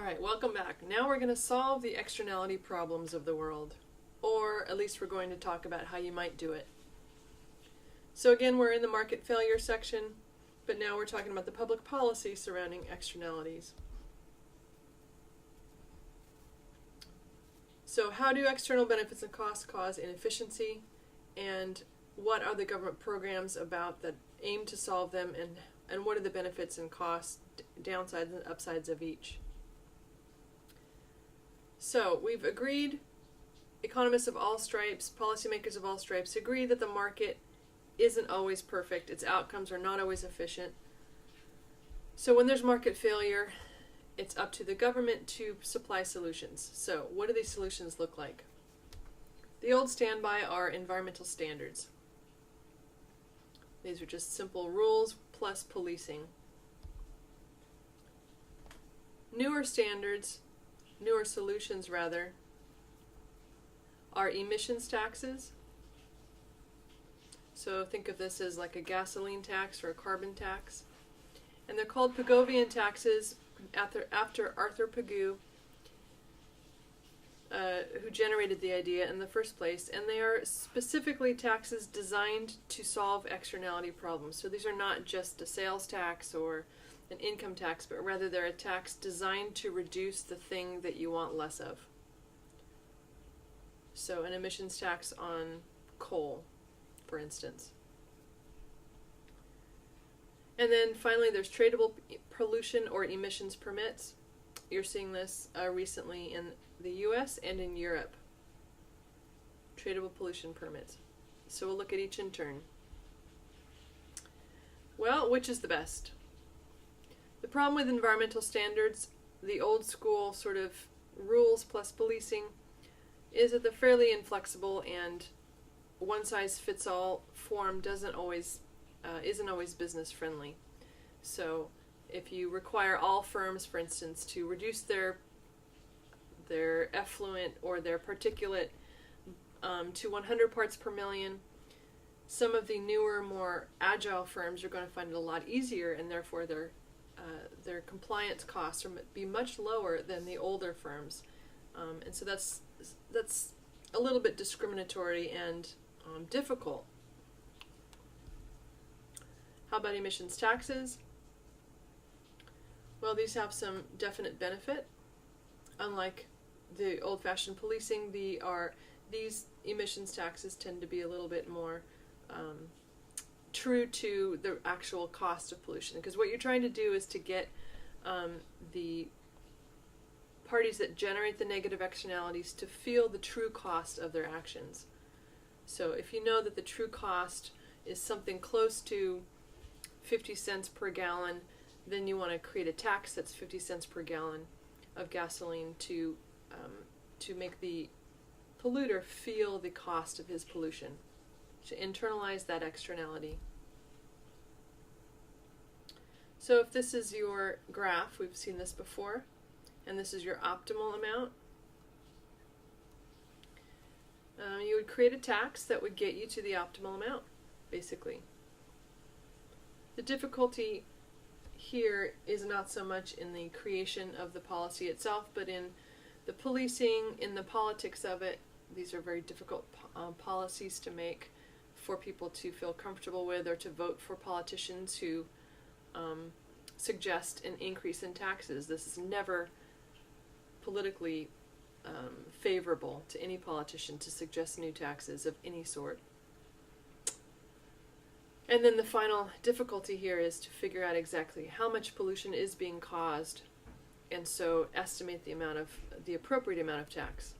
Alright, welcome back. Now we're going to solve the externality problems of the world. Or at least we're going to talk about how you might do it. So again, we're in the market failure section, but now we're talking about the public policy surrounding externalities. So how do external benefits and costs cause inefficiency? And what are the government programs about that aim to solve them? And what are the benefits and costs, downsides and upsides of each? So we've agreed, economists of all stripes, policymakers of all stripes agree that the market isn't always perfect. Its outcomes are not always efficient. So when there's market failure, it's up to the government to supply solutions. So what do these solutions look like? The old standby are environmental standards. These are just simple rules plus policing. Newer solutions rather, are emissions taxes. So think of this as like a gasoline tax or a carbon tax. And they're called PIGOUVIAN taxes after Arthur Pigou, who generated the idea in the first place. And they are specifically taxes designed to solve externality problems. So these are not just a sales tax or an income tax, but rather they're a tax designed to reduce the thing that you want less of. So an emissions tax on coal, for instance. And then finally there's tradable pollution or emissions permits. You're seeing this recently in the US and in Europe. Tradable pollution permits. So we'll look at each in turn. Well, which is the best? The problem with environmental standards, the old school sort of rules plus policing, is that they're fairly inflexible and one-size-fits-all form isn't always business friendly. So if you require all firms, for instance, to reduce their effluent or their particulate to 100 parts per million, some of the newer, more agile firms are going to find it a lot easier, and therefore their compliance costs will be much lower than the older firms, and so that's a little bit discriminatory and difficult. How about emissions taxes? Well, these have some definite benefit. Unlike the old-fashioned policing, these emissions taxes tend to be a little bit more true to the actual cost of pollution, because what you're trying to do is to get the parties that generate the negative externalities to feel the true cost of their actions. So if you know that the true cost is something close to 50 cents per gallon, then you want to create a tax that's 50 cents per gallon of gasoline to make the polluter feel the cost of his pollution, to internalize that externality. So if this is your graph, we've seen this before, and this is your optimal amount, you would create a tax that would get you to the optimal amount, basically. The difficulty here is not so much in the creation of the policy itself, but in the policing, in the politics of it. These are very difficult policies to make for people to feel comfortable with, or to vote for politicians who suggest an increase in taxes. This is never politically favorable to any politician to suggest new taxes of any sort. And then the final difficulty here is to figure out exactly how much pollution is being caused, and so estimate the appropriate amount of tax.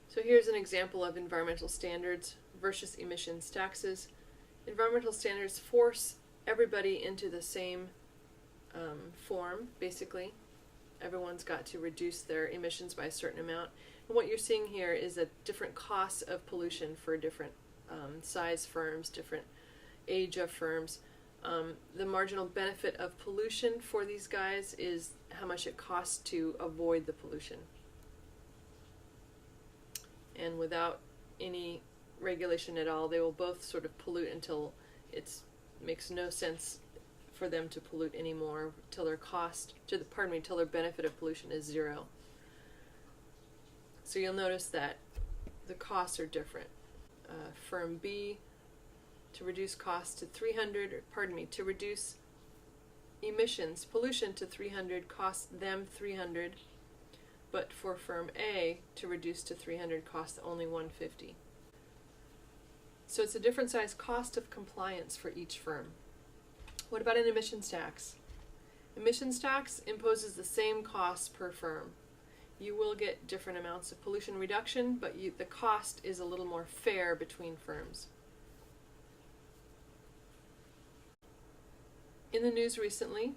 So here's an example of environmental standards versus emissions taxes. Environmental standards force everybody into the same form, basically. Everyone's got to reduce their emissions by a certain amount. And what you're seeing here is a different cost of pollution for different size firms, different age of firms. The marginal benefit of pollution for these guys is how much it costs to avoid the pollution. And without any regulation at all, they will both sort of pollute until it makes no sense for them to pollute anymore till their till their benefit of pollution is zero. So you'll notice that the costs are different. Firm B, to reduce costs to 300, to reduce pollution to 300 costs them 300, but for firm A to reduce to 300 costs only 150. So it's a different size cost of compliance for each firm. What about an emissions tax? Emissions tax imposes the same costs per firm. You will get different amounts of pollution reduction, but the cost is a little more fair between firms. In the news recently,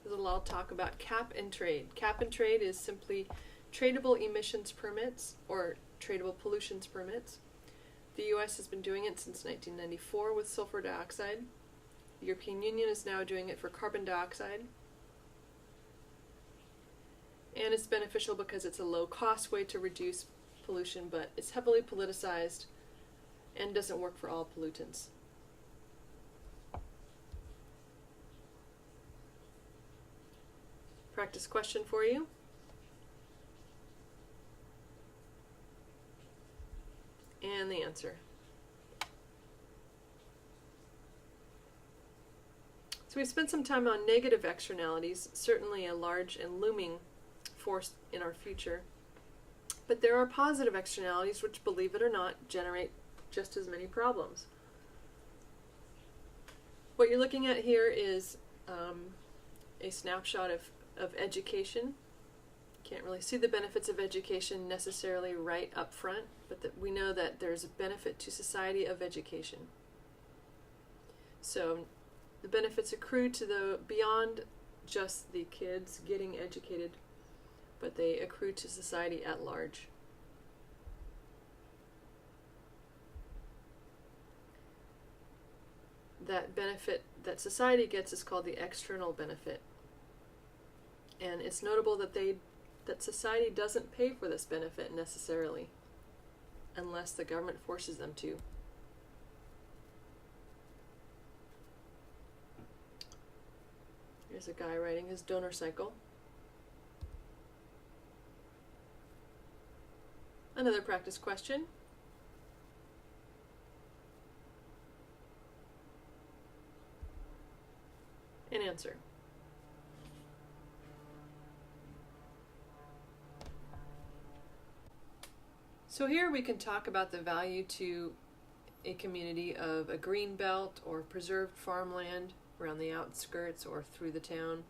there's a lot of talk about cap and trade. Cap and trade is simply tradable emissions permits or tradable pollutions permits. The U.S. has been doing it since 1994 with sulfur dioxide. The European Union is now doing it for carbon dioxide. And it's beneficial because it's a low-cost way to reduce pollution, but it's heavily politicized and doesn't work for all pollutants. Practice question for you. And the answer. So we spent some time on negative externalities, certainly a large and looming force in our future. But there are positive externalities which, believe it or not, generate just as many problems. What you're looking at here is a snapshot of education. You can't really see the benefits of education necessarily right up front, but we know that there's a benefit to society of education. So the benefits accrue to beyond just the kids getting educated, but they accrue to society at large. That benefit that society gets is called the external benefit. And it's notable that society doesn't pay for this benefit necessarily, unless the government forces them to. Here's a guy riding his donor cycle. Another practice question. And answer. So here we can talk about the value to a community of a green belt or preserved farmland around the outskirts or through the town.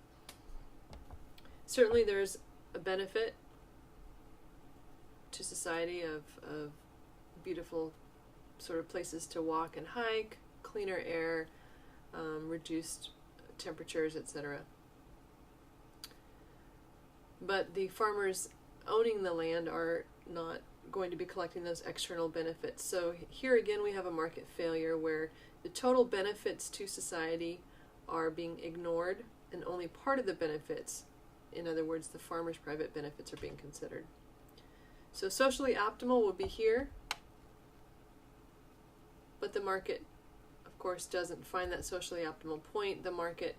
Certainly there's a benefit to society of beautiful sort of places to walk and hike, cleaner air, reduced temperatures, etc. But the farmers owning the land are not going to be collecting those external benefits. So here again we have a market failure where the total benefits to society are being ignored and only part of the benefits, in other words the farmer's private benefits, are being considered. So socially optimal will be here, but the market of course doesn't find that socially optimal point. The market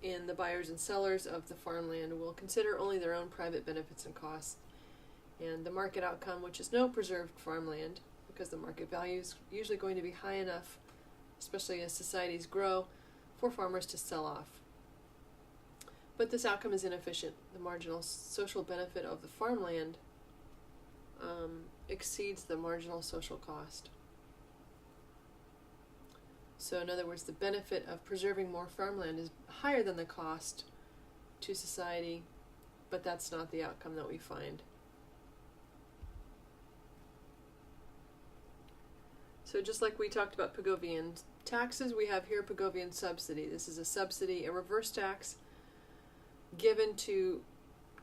in the buyers and sellers of the farmland will consider only their own private benefits and costs. And the market outcome, which is no preserved farmland, because the market value is usually going to be high enough, especially as societies grow, for farmers to sell off. But this outcome is inefficient. The marginal social benefit of the farmland exceeds the marginal social cost. So in other words, the benefit of preserving more farmland is higher than the cost to society, but that's not the outcome that we find. So just like we talked about PIGOUVIAN taxes, we have here PIGOUVIAN subsidy. This is a subsidy, a reverse tax given to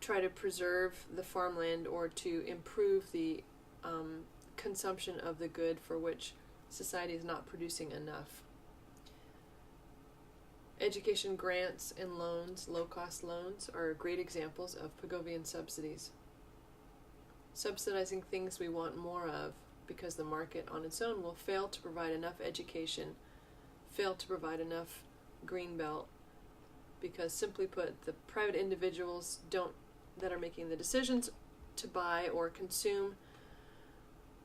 try to preserve the farmland or to improve the consumption of the good for which society is not producing enough. Education grants and loans, low-cost loans, are great examples of PIGOUVIAN subsidies. Subsidizing things we want more of, because the market on its own will fail to provide enough education, fail to provide enough green belt, because simply put, the private individuals that are making the decisions to buy or consume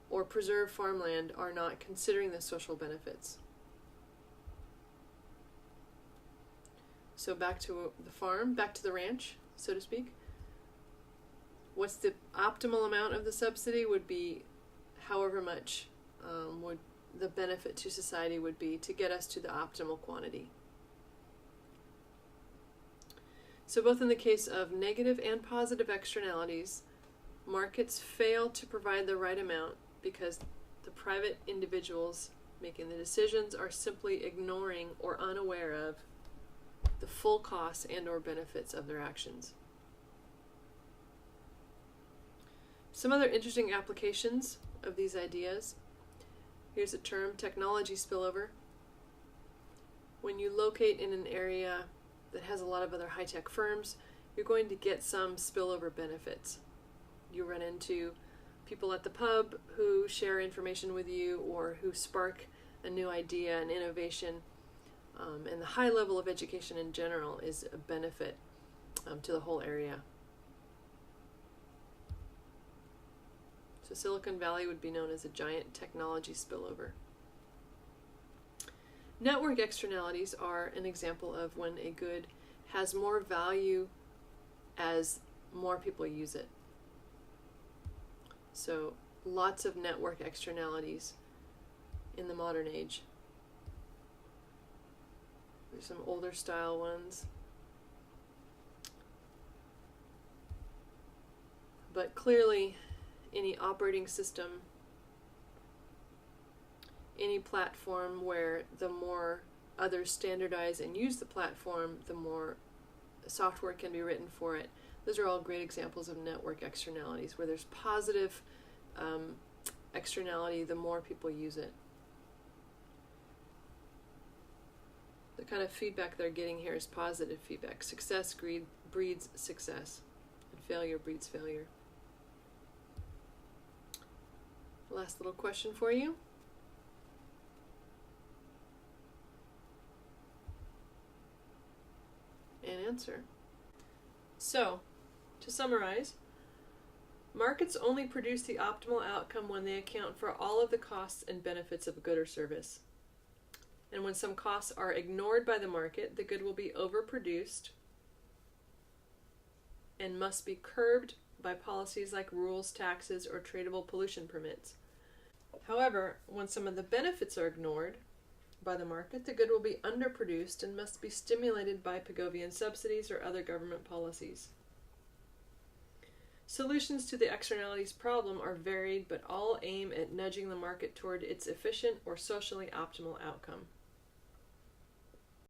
or preserve farmland are not considering the social benefits. So back to the farm, back to the ranch, so to speak. What's the optimal amount of the subsidy would be however much would the benefit to society would be to get us to the optimal quantity. So both in the case of negative and positive externalities, markets fail to provide the right amount because the private individuals making the decisions are simply ignoring or unaware of the full costs and or benefits of their actions. Some other interesting applications of these ideas. Here's a term, technology spillover. When you locate in an area that has a lot of other high-tech firms, you're going to get some spillover benefits. You run into people at the pub who share information with you or who spark a new idea and innovation. And the high level of education in general is a benefit to the whole area. So Silicon Valley would be known as a giant technology spillover. Network externalities are an example of when a good has more value as more people use it. So lots of network externalities in the modern age. There's some older style ones. But clearly, any operating system, any platform where the more others standardize and use the platform, the more software can be written for it. Those are all great examples of network externalities, where there's positive externality the more people use it. The kind of feedback they're getting here is positive feedback. Success breeds success, and failure breeds failure. Last little question for you. And answer. So, to summarize, markets only produce the optimal outcome when they account for all of the costs and benefits of a good or service. And when some costs are ignored by the market, the good will be overproduced and must be curbed by policies like rules, taxes, or tradable pollution permits. However, when some of the benefits are ignored by the market, the good will be underproduced and must be stimulated by PIGOUVIAN subsidies or other government policies. Solutions to the externalities problem are varied, but all aim at nudging the market toward its efficient or socially optimal outcome.